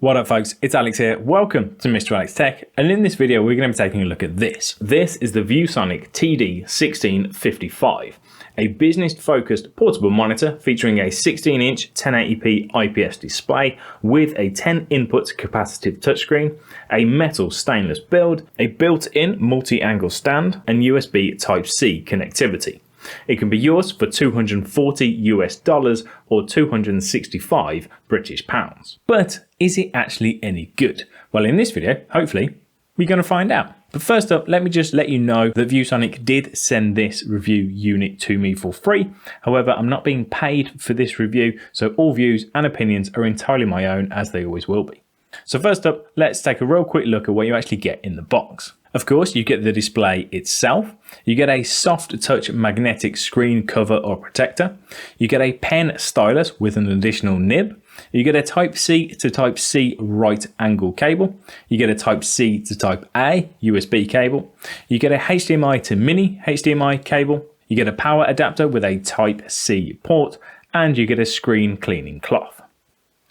What up folks, it's Alex here. Welcome to MrAlexTech, and in this video we're going to be taking a look at this. This is the Viewsonic TD1655, a business-focused portable monitor featuring a 16-inch 1080p IPS display with a 10-input capacitive touchscreen, a metal stainless build, a built-in multi-angle stand, and USB Type-C connectivity. It can be yours for $240 or 265 British pounds. But is it actually any good? Well, in this video, hopefully, we're going to find out. But first up, let me just let you know that Viewsonic did send this review unit to me for free. However, I'm not being paid for this review, so all views and opinions are entirely my own, as they always will be. So first up, let's take a real quick look at what you actually get in the box. Of course, you get the display itself, you get a soft touch magnetic screen cover or protector, you get a pen stylus with an additional nib, you get a Type-C to Type-C right angle cable, you get a Type-C to Type-A USB cable, you get a HDMI to mini HDMI cable, you get a power adapter with a Type-C port, and you get a screen cleaning cloth.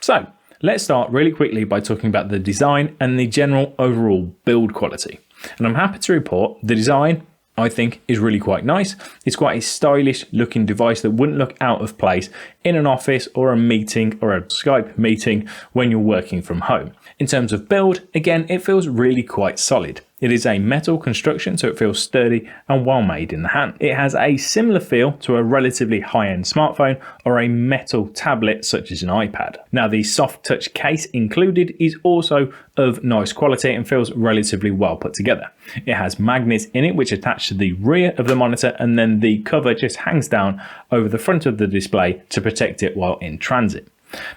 So, let's start really quickly by talking about the design and the general overall build quality. And I'm happy to report the design, I think, is really quite nice. It's quite a stylish looking device that wouldn't look out of place in an office or a meeting or a Skype meeting when you're working from home. In terms of build, again, it feels really quite solid. It is a metal construction, so it feels sturdy and well made in the hand. It has a similar feel to a relatively high-end smartphone or a metal tablet such as an iPad. Now, the soft touch case included is also of nice quality and feels relatively well put together. It has magnets in it which attach to the rear of the monitor, and then the cover just hangs down over the front of the display to protect it while in transit.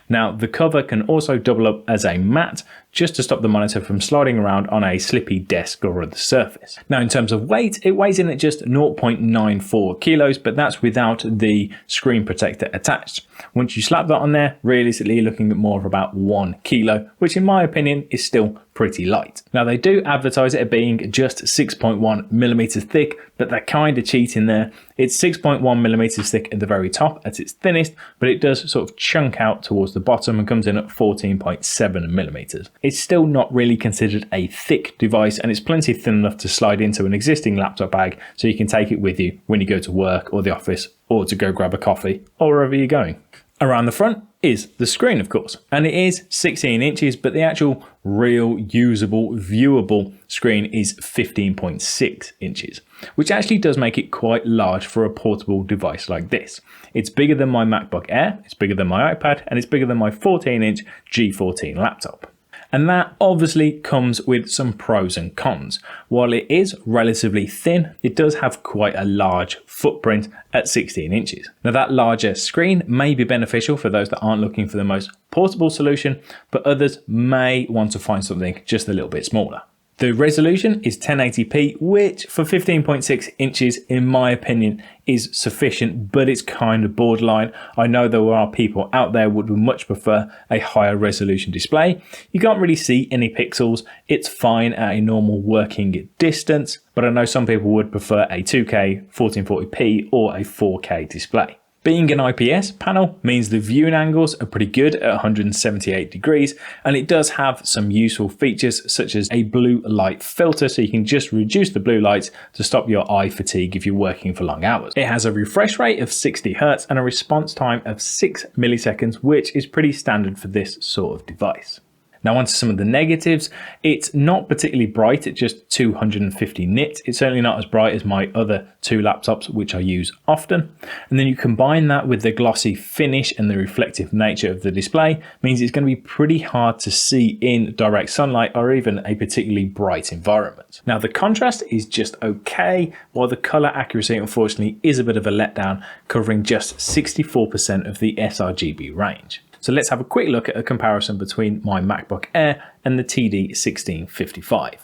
Now, the cover can also double up as a mat just to stop the monitor from sliding around on a slippy desk or other surface. Now, in terms of weight, it weighs in at just 0.94 kilos, but that's without the screen protector attached. Once you slap that on there, realistically you're looking at more of about 1 kilo, which in my opinion is still pretty light. Now, they do advertise it as being just 6.1 millimeters thick, but they're kind of cheating there. It's 6.1 millimeters thick at the very top at its thinnest, but it does sort of chunk out towards the bottom and comes in at 14.7 millimeters. It's still not really considered a thick device, and it's plenty thin enough to slide into an existing laptop bag so you can take it with you when you go to work or the office or to go grab a coffee or wherever you're going. Around the front is the screen, of course, and it is 16 inches, but the actual real usable, viewable screen is 15.6 inches, which actually does make it quite large for a portable device like this. It's bigger than my MacBook Air, it's bigger than my iPad, and it's bigger than my 14-inch G14 laptop. And that obviously comes with some pros and cons. While it is relatively thin, it does have quite a large footprint at 16 inches. Now, that larger screen may be beneficial for those that aren't looking for the most portable solution, but others may want to find something just a little bit smaller. The resolution is 1080p, which for 15.6 inches, in my opinion, is sufficient, but it's kind of borderline. I know there are people out there who would much prefer a higher resolution display. You can't really see any pixels. It's fine at a normal working distance, but I know some people would prefer a 2K 1440p or a 4K display. Being an IPS panel means the viewing angles are pretty good at 178 degrees, and it does have some useful features such as a blue light filter, so you can just reduce the blue lights to stop your eye fatigue if you're working for long hours. It has a refresh rate of 60 Hz and a response time of 6 milliseconds, which is pretty standard for this sort of device. Now, onto some of the negatives. It's not particularly bright at just 250 nits. It's certainly not as bright as my other two laptops, which I use often. And then you combine that with the glossy finish and the reflective nature of the display, means it's going to be pretty hard to see in direct sunlight or even a particularly bright environment. Now, the contrast is just okay, while the color accuracy, unfortunately, is a bit of a letdown, covering just 64% of the sRGB range. So let's have a quick look at a comparison between my MacBook Air and the TD1655.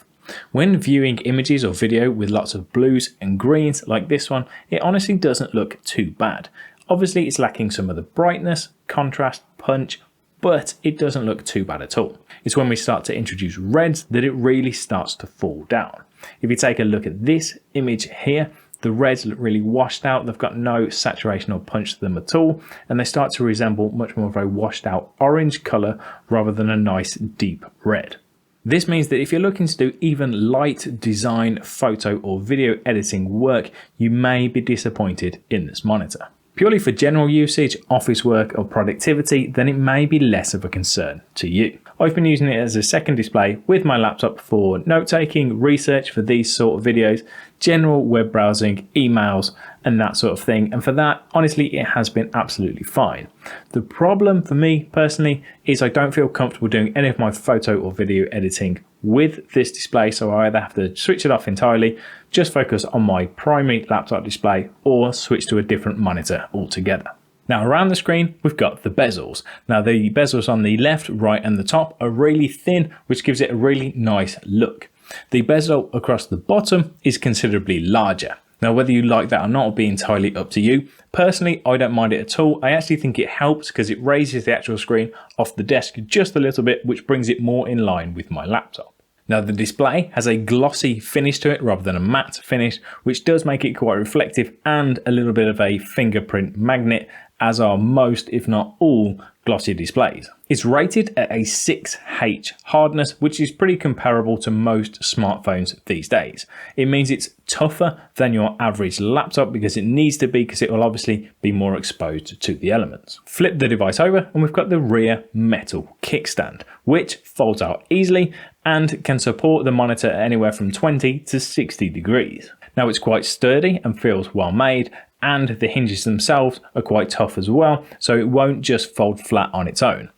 When viewing images or video with lots of blues and greens like this one, it honestly doesn't look too bad. Obviously, it's lacking some of the brightness, contrast, punch, but it doesn't look too bad at all. It's when we start to introduce reds that it really starts to fall down. If you take a look at this image here, The reds look really washed out, they've got no saturation or punch to them at all, and they start to resemble much more of a washed out orange colour rather than a nice deep red. This means that if you're looking to do even light design, photo or video editing work, you may be disappointed in this monitor. Purely for general usage, office work or productivity, then it may be less of a concern to you. I've been using it as a second display with my laptop for note-taking, research for these sort of videos, general web browsing, emails, and that sort of thing. And for that, honestly, it has been absolutely fine. The problem for me personally is I don't feel comfortable doing any of my photo or video editing with this display, so I either have to switch it off entirely, just focus on my primary laptop display, or switch to a different monitor altogether. Now around the screen, we've got the bezels. Now the bezels on the left, right and the top are really thin, which gives it a really nice look. The bezel across the bottom is considerably larger. Now whether you like that or not will be entirely up to you. Personally, I don't mind it at all. I actually think it helps because it raises the actual screen off the desk just a little bit, which brings it more in line with my laptop. Now the display has a glossy finish to it rather than a matte finish, which does make it quite reflective and a little bit of a fingerprint magnet, as are most, if not all, glossy displays. It's rated at a 6H hardness, which is pretty comparable to most smartphones these days. It means it's tougher than your average laptop because it needs to be, because it will obviously be more exposed to the elements. Flip the device over and we've got the rear metal kickstand, which folds out easily and can support the monitor at anywhere from 20 to 60 degrees. Now it's quite sturdy and feels well made, and the hinges themselves are quite tough as well, so it won't just fold flat on its own.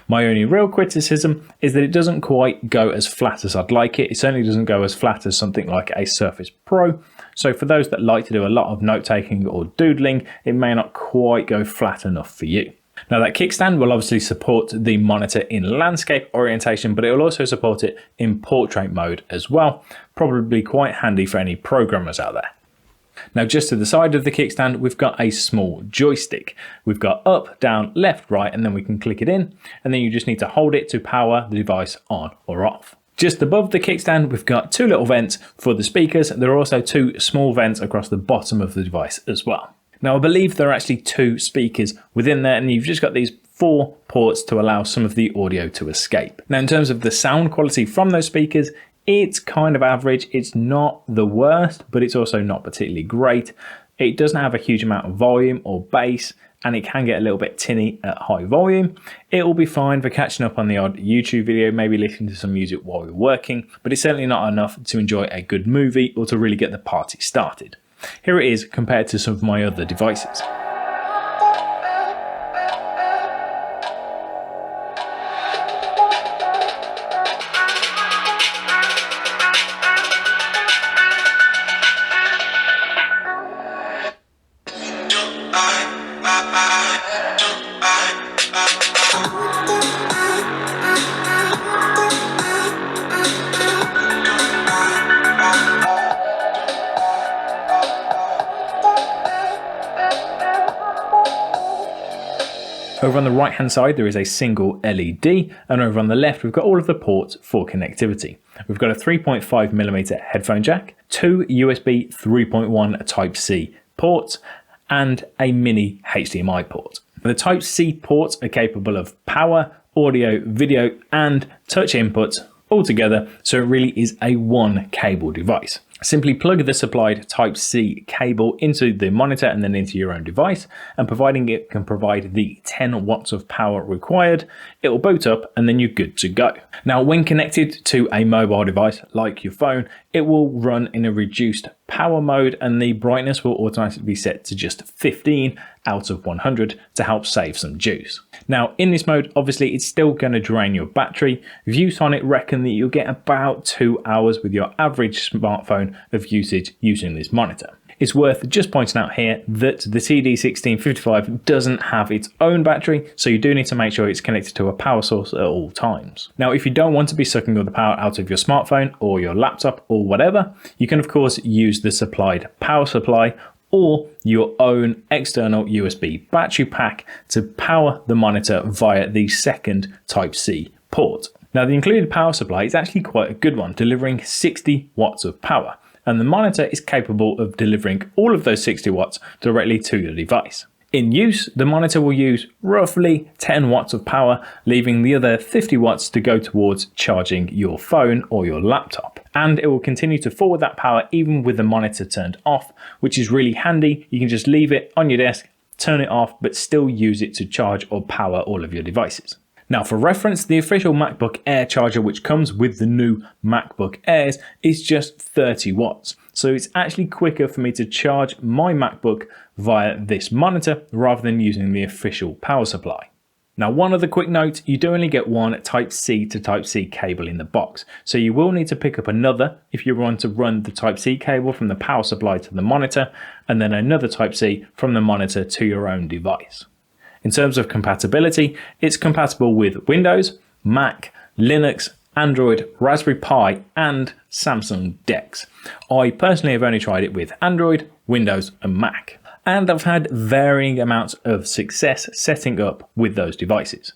My only real criticism is that it doesn't quite go as flat as I'd like it. It certainly doesn't go as flat as something like a Surface Pro. So for those that like to do a lot of note taking or doodling, it may not quite go flat enough for you. Now that kickstand will obviously support the monitor in landscape orientation, but it will also support it in portrait mode as well. Probably quite handy for any programmers out there. Now just to the side of the kickstand, we've got a small joystick. We've got up, down, left, right, and then we can click it in, and then you just need to hold it to power the device on or off. Just above the kickstand, we've got two little vents for the speakers. There are also two small vents across the bottom of the device as well. Now I believe there are actually two speakers within there, and you've just got these 4 ports to allow some of the audio to escape. Now in terms of the sound quality from those speakers, it's kind of average. It's not the worst, but it's also not particularly great. It doesn't have a huge amount of volume or bass, and it can get a little bit tinny at high volume. It will be fine for catching up on the odd YouTube video, maybe listening to some music while you're working, but it's certainly not enough to enjoy a good movie or to really get the party started. Here it is compared to some of my other devices. Over on the right hand side there is a single LED, and over on the left we've got all of the ports for connectivity. We've got a 3.5mm headphone jack, 2 USB 3.1 Type-C ports, and a mini HDMI port. The Type-C ports are capable of power, audio, video and touch inputs all together, so it really is a one cable device. Simply plug the supplied Type-C cable into the monitor and then into your own device, and providing it can provide the 10 watts of power required, it will boot up and then you're good to go. Now when connected to a mobile device like your phone, it will run in a reduced power mode and the brightness will automatically be set to just 15 out of 100 to help save some juice. Now in this mode, obviously it's still going to drain your battery. Viewsonic reckon that you'll get about 2 hours with your average smartphone of usage using this monitor. It's worth just pointing out here that the TD1655 doesn't have its own battery, so you do need to make sure it's connected to a power source at all times. Now, if you don't want to be sucking all the power out of your smartphone or your laptop or whatever, you can of course use the supplied power supply or your own external USB battery pack to power the monitor via the second Type-C port. Now, the included power supply is actually quite a good one, delivering 60 watts of power. and the monitor is capable of delivering all of those 60 watts directly to your device. In use, the monitor will use roughly 10 watts of power, leaving the other 50 watts to go towards charging your phone or your laptop. And it will continue to forward that power even with the monitor turned off, which is really handy. You can just leave it on your desk, turn it off, but still use it to charge or power all of your devices. Now, for reference, the official MacBook Air charger, which comes with the new MacBook Airs, is just 30 watts. So it's actually quicker for me to charge my MacBook via this monitor rather than using the official power supply. Now, one other quick note, you do only get one Type-C to Type-C cable in the box, so you will need to pick up another if you want to run the Type-C cable from the power supply to the monitor, and then another Type-C from the monitor to your own device. In terms of compatibility, it's compatible with Windows, Mac, Linux, Android, Raspberry Pi, and Samsung DeX. I personally have only tried it with Android, Windows, and Mac, and I've had varying amounts of success setting up with those devices.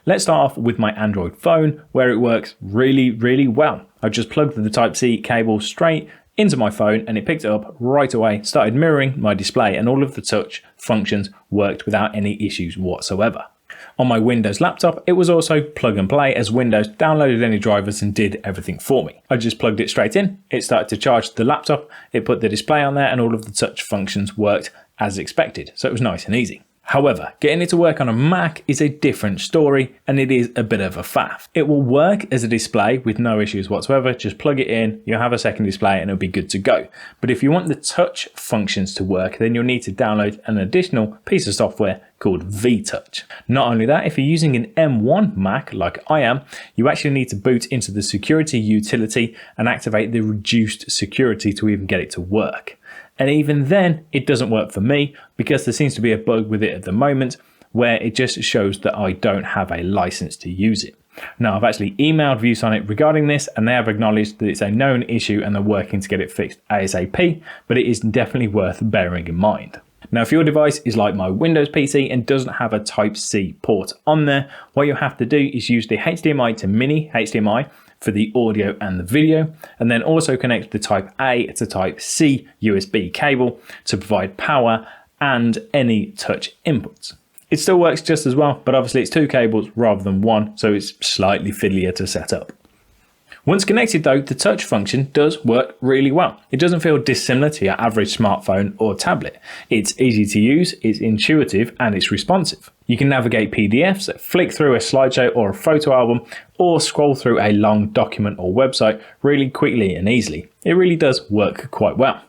Let's start off with my Android phone, where it works really well. I just plugged the Type-C cable straight into my phone and it picked it up right away, started mirroring my display, and all of the touch functions worked without any issues whatsoever. On my Windows laptop, it was also plug and play, as Windows downloaded any drivers and did everything for me. I just plugged it straight in, it started to charge the laptop, it put the display on there, and all of the touch functions worked as expected, so it was nice and easy. However, getting it to work on a Mac is a different story, and it is a bit of a faff. It will work as a display with no issues whatsoever. Just plug it in, you'll have a second display and it'll be good to go. But if you want the touch functions to work, then you'll need to download an additional piece of software called VTouch. Not only that, if you're using an M1 Mac like I am, you actually need to boot into the security utility and activate the reduced security to even get it to work. And even then, it doesn't work for me because there seems to be a bug with it at the moment where it just shows that I don't have a license to use it. Now, I've actually emailed Viewsonic regarding this, and they have acknowledged that it's a known issue and they're working to get it fixed ASAP, but it is definitely worth bearing in mind. Now, if your device is like my Windows PC and doesn't have a Type-C port on there, what you'll have to do is use the HDMI to mini HDMI for the audio and the video, and then also connect the Type A to Type C USB cable to provide power and any touch inputs. It still works just as well, but obviously it's two cables rather than one, so it's slightly fiddlier to set up. Once connected though, the touch function does work really well. It doesn't feel dissimilar to your average smartphone or tablet. It's easy to use, it's intuitive, and it's responsive. You can navigate PDFs, flick through a slideshow or a photo album, or scroll through a long document or website really quickly and easily. It really does work quite well.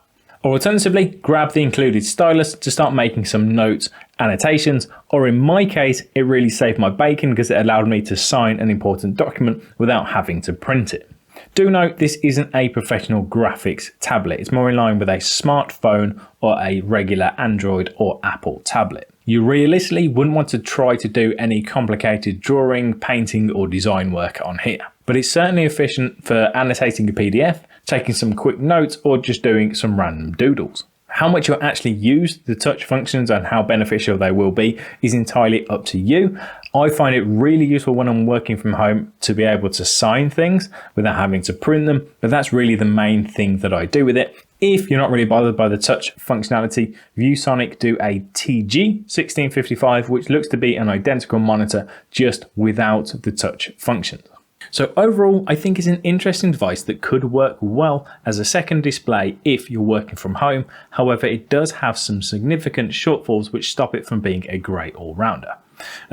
Or alternatively, grab the included stylus to start making some notes, annotations, or in my case, it really saved my bacon because it allowed me to sign an important document without having to print it. Do note this isn't a professional graphics tablet, it's more in line with a smartphone or a regular Android or Apple tablet. You realistically wouldn't want to try to do any complicated drawing, painting, or design work on here. But it's certainly efficient for annotating a PDF, taking some quick notes, or just doing some random doodles. How much you'll actually use the touch functions and how beneficial they will be is entirely up to you. I find it really useful when I'm working from home to be able to sign things without having to print them, but that's really the main thing that I do with it. If you're not really bothered by the touch functionality, Viewsonic do a TD1655, which looks to be an identical monitor just without the touch functions. So overall, I think it's an interesting device that could work well as a second display if you're working from home. However, it does have some significant shortfalls which stop it from being a great all-rounder.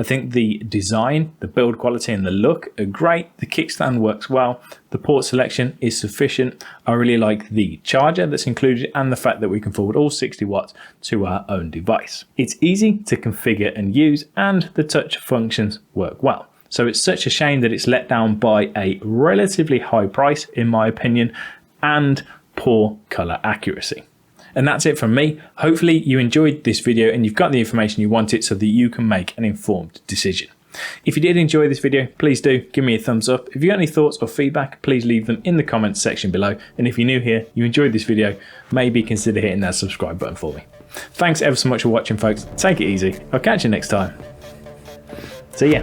I think the design, the build quality and the look are great. The kickstand works well. The port selection is sufficient. I really like the charger that's included and the fact that we can forward all 60 watts to our own device. It's easy to configure and use, and the touch functions work well. So it's such a shame that it's let down by a relatively high price, in my opinion, and poor color accuracy. And that's it from me. Hopefully you enjoyed this video and you've got the information you wanted so that you can make an informed decision. If you did enjoy this video, please do give me a thumbs up. If you got any thoughts or feedback, please leave them in the comments section below. And if you're new here, you enjoyed this video, maybe consider hitting that subscribe button for me. Thanks ever so much for watching, folks. Take it easy. I'll catch you next time. See ya.